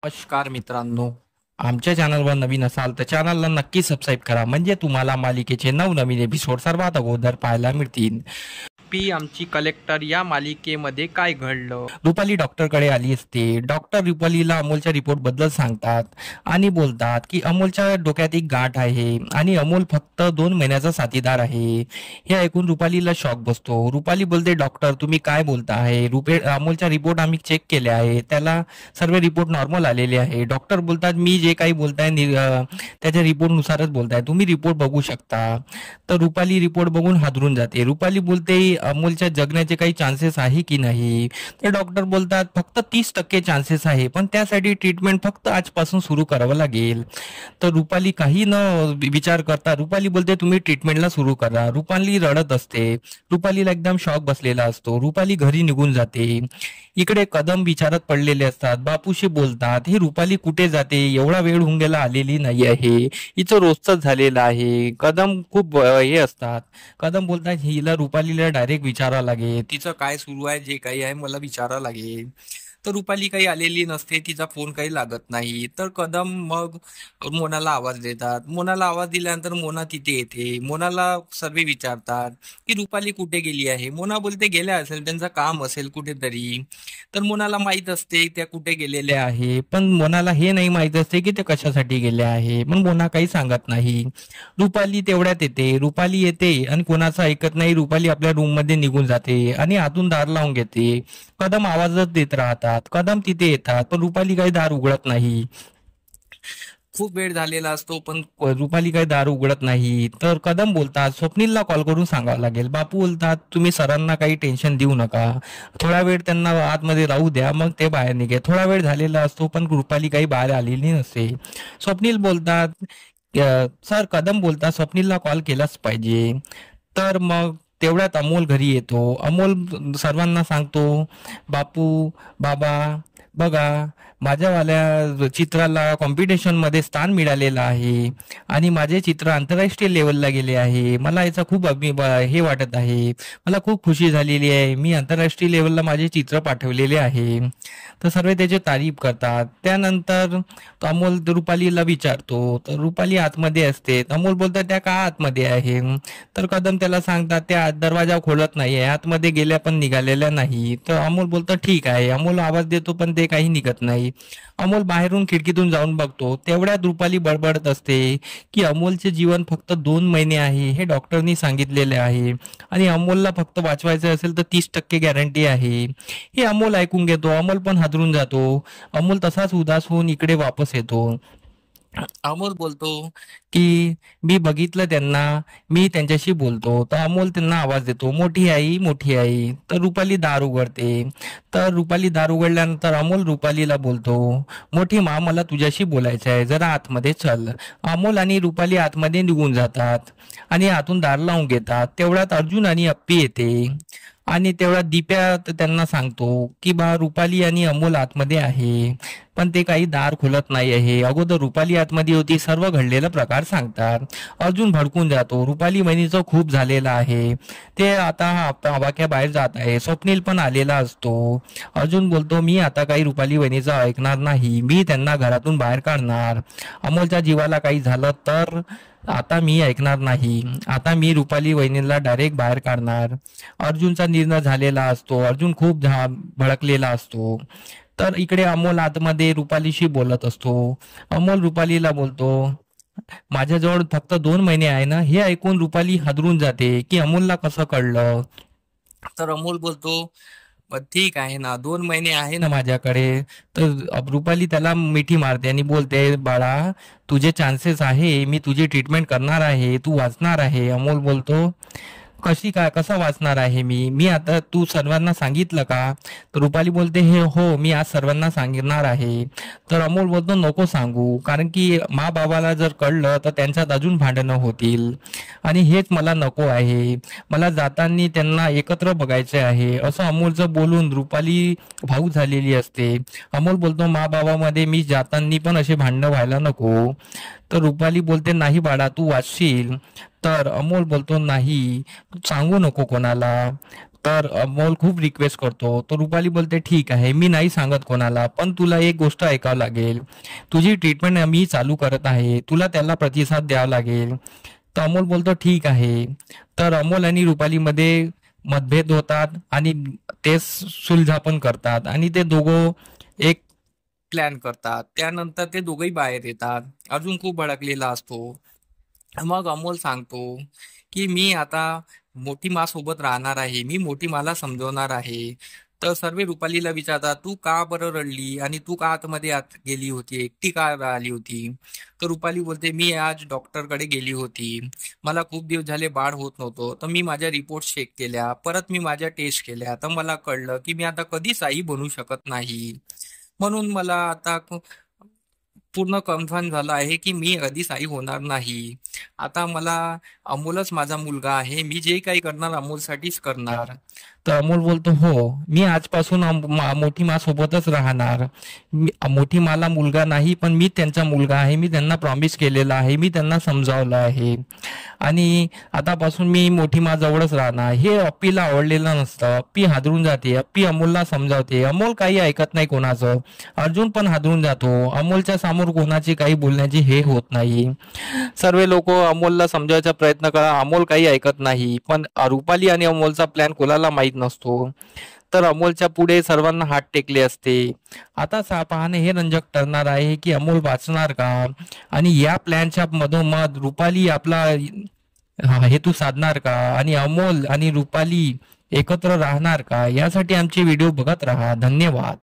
नमस्कार मित्रांनो, आमच्या चॅनलवर नवीन असाल तर चॅनलला नक्की सबस्क्राईब करा, म्हणजे तुम्हाला मालिकेचे नवनवीन एपिसोड सर्वात अगोदर पाहायला मिळतील. पी आमची कलेक्टर या मालिकेमध्ये काय घडलं? रुपाली डॉक्टरकडे आली असते. डॉक्टर रुपालीला अमोलच्या रिपोर्ट बद्दल सांगतात आणि बोलतात की अमोलच्या डोक्यात एक गाठ आहे आणि अमोल फक्त 2 महिन्याचा साथीदार आहे. हे ऐकून रुपालीला शॉक बसतो. रुपाली बोलते, डॉक्टर तुम्ही काय बोलता आहे? अमोलच्या रिपोर्ट आम्ही चेक केले आहे, त्याला सर्व रिपोर्ट नॉर्मल आलेले आहे. डॉक्टर बोलतात, मी जे काही बोलताय त्याच्या रिपोर्टनुसारच बोलताय, तुम्ही रिपोर्ट बघू शकता. तर रुपाली रिपोर्ट बघून हादरून जाते. रुपाली बोलते, अमोलच्या जगण्याचे काही चान्सेस आहे की नाही? तर डॉक्टर बोलतात, फक्त 30% चान्सेस आहे, पण त्यासाठी ट्रीटमेंट फक्त आजपासून सुरू करावं लागेल. तर रुपाली काही न विचार करता रुपाली बोलते, तुम्ही ट्रीटमेंटला सुरू करा. रुपाली रडत असते. रुपालीला एकदम शॉक बसलेला असतो. रुपाली घरी निघून जाते. इकडे कदम विचारत पडलेले असतात. बापूशी बोलतात, ही रुपाली कुठे जाते? एवढा वेळ होऊन गेला, आलेली नाही आहे, हिचं रोजच झालेलं आहे. कदम खूप हे असतात. कदम बोलतात, हिला रुपालीला डायरेक्ट विचारावं लागेल, तिचं काय सुरू आहे, जे काही आहे मला विचारावं लागेल. तर रुपाली काही आलेली नसते, तिचा फोन काही लागत नाही. तर कदम मग मोनाला आवाज देतात. मोनाला आवाज दिल्यानंतर मोना तिथे येते. मोनाला सर्व विचारतात की रुपाली कुठे गेली आहे. मोना बोलते, गेल्या असेल, त्यांचं काम असेल कुठेतरी. तर मोनाला माहित असते त्या कुठे गेलेल्या आहे, पण मोनाला हे नाही माहित असते की ते कशासाठी गेले आहे. पण मोना काही सांगत नाही. रुपाली तेवढ्यात येते. रुपाली येते आणि कोणाचं ऐकत नाही. रुपाली आपल्या रूम मध्ये निघून जाते आणि आतून दार लावून घेते. कदम आवाजच देत राहतात. कदम तिथे येतात, पण रुपाली काही दार उघडत नाही. खूप वेळ झालेला असतो, पण रुपाली काही दार उघडत नाही. तर कदम बोलतात, स्वप्नीलला कॉल करून सांगावं लागेल. बापू बोलतात, तुम्ही सरांना काही टेन्शन देऊ नका, थोडा वेळ त्यांना आतमध्ये राहू द्या, मग ते बाहेर निघे. थोडा वेळ झालेला असतो, पण रुपाली काही बाहेर आलेली नसते. स्वप्नील बोलतात, सर कदम बोलतात स्वप्नीलला कॉल केलाच पाहिजे. तर मग तेवढ्यात अमोल घरी येतो. अमोल सर्वांना सांगतो, बापू, बाबा, बघा, माझ्यावाल्या चित्राला कॉम्पिटिशन मध्ये स्थान मिळालेलं आहे आणि माझे चित्र आंतरराष्ट्रीय लेवलला गेले आहे. मला याचा खूप हे वाटत आहे, मला खूप खुशी झालेली आहे. मी आंतरराष्ट्रीय लेवलला माझे चित्र पाठवलेले आहे. तर सर्व त्याची तारीफ करतात. त्यानंतर तो अमोल रुपालीला विचारतो. तर रुपाली आतमध्ये असते. अमोल बोलतात, त्या का आतमध्ये आहे? तर कदम त्याला सांगतात, त्या दरवाजा खोलत नाही आहे, आतमध्ये गेल्या पण निघालेल्या नाही. तर अमोल बोलतो, ठीक आहे. अमोल आवाज देतो, पण ते काही निघत नाही. अमोल बाहेरून खिडकीतून जाऊन बघतो. तेवढ्यात रुपाली बडबडत असते की अमोलचे जीवन फक्त 2 महिने आहे, हे डॉक्टरनी सांगितलेले आहे आणि अमोलला फक्त वाचवायचं असेल तर 30% गॅरंटी आहे. हे अमोल ऐकून घेतो. अमोल पण हादरून जातो. अमोल तसाच उदास होऊन इकडे वापस येतो. अमोल बोलतो की मी बघितलं त्यांना, मी त्यांच्याशी बोलतो. तर अमोल त्यांना आवाज देतो, मोठी आई, मोठी आई. तर रुपाली दार उघडते. तर रुपाली दार उघडल्यानंतर अमोल रुपालीला बोलतो, मोठी मा, मला तुझ्याशी बोलायचं आहे, जरा आतमध्ये चल. अमोल आणि रुपाली आतमध्ये निघून जातात आणि आतून दार लावून घेतात. तेवढ्यात अर्जुन आणि अप्पी येते आणि तेवढ्यात दिप्या त्यांना सांगतो की बा, रुपाली आणि अमोल आतमध्ये आहे, पण ते काही दार खुलत नाही आहे. अगोदर रुपाली आतमध्ये होती. सर्व घडलेला प्रकार सांगतात. अर्जुन भडकून जातो. रुपाली बहिणीचं खूप झालेलं आहे, ते आता आवाक्या बाहेर जात आहे. स्वप्नील पण आलेला असतो. अर्जुन बोलतो, मी आता काही रुपाली बहिणीचं ऐकणार नाही, मी त्यांना घरातून बाहेर काढणार. अमोलच्या जीवाला काही झालं तर आता मी ऐकणार नाही. आता मी रुपाली वहिनीला डायरेक्ट बाहेर काढणार. अर्जुनचा निर्णय झालेला असतो. अर्जुन खूप भडकलेला असतो. तर इकडे अमोल आतमध्ये रुपालीशी बोलत असतो. अमोल रुपालीला बोलतो, माझ्याजवळ फक्त 2 महिने आहे ना. हे ऐकून रुपाली हादरून जाते की अमोलला कसं कळलं. तर अमोल बोलतो, ठीक आहे ना, 2 महिने आहे ना माझ्याकडे. तर रुपाली त्याला मिठी मारते आणि बोलते, बाळा, तुझे चान्सेस आहे, मी तुझी ट्रीटमेंट करणार आहे, तू वाचणार आहे. अमोल बोलतो, कशी काय, कसं वाचणार आहे मी मी आता, तू सर्वांना सांगितलं का? तर रुपाली बोलते, हे हो, मी आज सर्वांना सांगणार आहे. तर अमोल बोलतो, नको सांगू, कारण की मा बाबाला जर कळलं तर त्यांच्यात अजून भांडणं होतील आणि हेच मला नको आहे. मला जाताना त्यांना एकत्र बघायचे आहे. असं अमोलचं बोलून रुपाली भावूक झालेली असते. अमोल बोलतो, मा बाबामध्ये मी जाताना पण असे भांडणं व्हायला नको. तर रुपाली बोलते, नाही बाळा, तू वाचशील. तर अमोल बोलतो, नाही, तू सांगू नको कोणाला. तर अमोल खूप रिक्वेस्ट करतो. तर रुपाली बोलते ठीक आहे, मी नाही सांगत कोणाला, पण तुला एक गोष्ट ऐकावं लागेल. तुझी ट्रीटमेंट मी चालू करत आहे, तुला त्याला प्रतिसाद द्यावा लागेल. तर अमोल बोलतो ठीक आहे. तर अमोल आणि रुपालीमध्ये मतभेद होतात आणि ते सुलझा पण करतात आणि ते दोघं एक प्लॅन करतात. त्यानंतर ते दोघंही बाहेर येतात. अर्जुन खूप भडकलेला असतो. मग अमोल सांगतो की मी आता मोठी मा सोबत राहणार आहे, मी मोठी माला समजवणार आहे. तर सर्व रुपालीला विचारतात तू का बरं रडली आणि तू का आतमध्ये आत गेली होती, एकटी का राहिली होती. तर रुपाली बोलते मी आज डॉक्टरकडे गेली होती, मला खूप दिवस झाले बाळ होत नव्हतं, तर मी माझ्या रिपोर्ट चेक केल्या, परत मी माझ्या टेस्ट केल्या, तर मला कळलं की मी आता कधीच आई बनू शकत नाही. म्हणून मला आता पूर्ण कन्फर्म झालं आहे की मी कधीच आई होणार नाही. आता मला अमोलच माझा मुलगा आहे, मी जे काही करणार अमोलसाठीच करणार. तर अमोल बोलतो हो, मी आजपासून मोठी मा सोबतच राहणार. मोठी माला मुलगा नाही, पण मी त्यांचा मुलगा आहे, मी त्यांना प्रॉमिस केलेला आहे, मी त्यांना समजावलं आहे आणि आतापासून मी मोठी मा जवळच राहणार. हे अप्पीला आवडलेलं नसतं. अप्पी हादरून जाते, अप्पी अमोलला समजावते, अमोल काही ऐकत नाही कोणाचं. अर्जुन पण हादरून जातो, अमोलच्या समोर कोणाची काही बोलण्याची हे होत नाही. सर्व लोक अमोलला समजावण्याचा प्रयत्न करा, अमोल काही ऐकत नाही. पण रुपाली आणि अमोलचा प्लॅन कोणाला माहीत नसतो. तर अमोलच्या पुढे सर्वांना हात टेकले असते. आता पाहणे हे रंजक ठरणार आहे की अमोल वाचणार का आणि या प्लॅनच्या मधोमध रुपाली आपला हेतू साधणार का आणि अमोल आणि रुपाली एकत्र राहणार का. यासाठी आमचे व्हिडिओ बघत राहा. धन्यवाद.